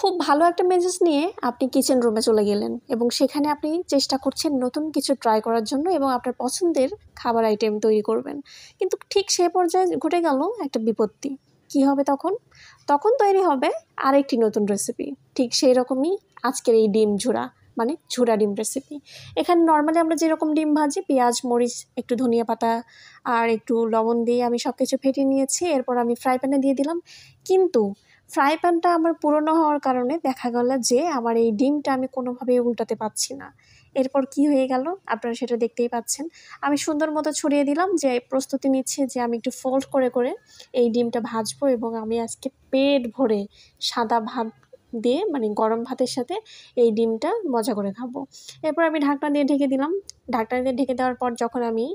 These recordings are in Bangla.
খুব ভালো একটা মেজাজ নিয়ে আপনি কিচেন রুমে চলে গেলেন এবং সেখানে আপনি চেষ্টা করছেন নতুন কিছু ট্রাই করার জন্য এবং আপনার পছন্দের খাবার আইটেম তৈরি করবেন। কিন্তু ঠিক সেই পর্যায়ে ঘটে গেল একটা বিপত্তি। কি হবে তখন? তখন তৈরি হবে আরেকটি নতুন রেসিপি। ঠিক সেই রকমই আজকের এই ডিম ঝুরা, মানে ঝুরা ডিম রেসিপি। এখানে নর্মালি আমরা যেরকম ডিম ভাজি, পেঁয়াজ, মরিচ, একটু ধনিয়া পাতা আর একটু লবণ দিয়ে আমি সব কিছু ফেটিয়ে নিয়েছি। এরপর আমি ফ্রাই প্যানে দিয়ে দিলাম। কিন্তু ফ্রাই প্যানটা আমার পুরনো হওয়ার কারণে দেখা গেল যে আমার এই ডিমটা আমি কোনোভাবেই উল্টাতে পারছি না। এরপর কি হয়ে গেল আপনারা সেটা দেখতেই পাচ্ছেন। আমি সুন্দর মতো ছড়িয়ে দিলাম যে প্রস্তুতি নিচ্ছি যে আমি একটু ফোল্ড করে করে এই ডিমটা ভাজবো এবং আমি আজকে পেট ভরে সাদা ভাত দিয়ে, মানে গরম ভাতের সাথে এই ডিমটা মজা করে খাবো। এরপর আমি ঢাকনা দিয়ে ঢেকে দিলাম। ঢাকনা দিয়ে ঢেকে দেওয়ার পর যখন আমি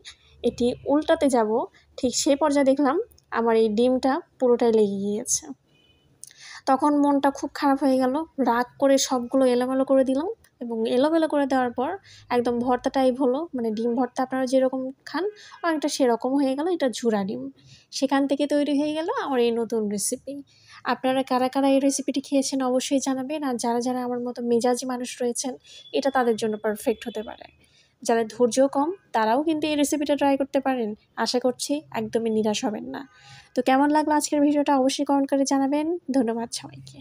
এটি উল্টাতে যাব, ঠিক সেই পর্যায়ে দেখলাম আমার এই ডিমটা পুরোটাই লেগে গিয়েছে। তখন মনটা খুব খারাপ হয়ে গেল। রাগ করে সবগুলো এলোমেলো করে দিলাম এবং এলোমেলো করে দেওয়ার পর একদম ভর্তা টাইপ হলো, মানে ডিম ভর্তা আপনারা যেরকম খান অনেকটা সেরকম হয়ে গেল। এটা ঝুরা ডিম। সেখান থেকে তৈরি হয়ে গেল আমার এই নতুন রেসিপি। আপনারা কারা কারা এই রেসিপিটি খেয়েছেন অবশ্যই জানাবেন। আর যারা যারা আমার মতো মেজাজি মানুষ রয়েছেন, এটা তাদের জন্য পারফেক্ট হতে পারে। যারা ধৈর্য কম তারাও কিন্তু এই রেসিপিটা ট্রাই করতে পারেন। আশা করছি একদমই নিরাশ হবেন না। তো কেমন লাগলো আজকের ভিডিওটা অবশ্যই কমেন্ট করে জানাবেন। ধন্যবাদ সবাইকে।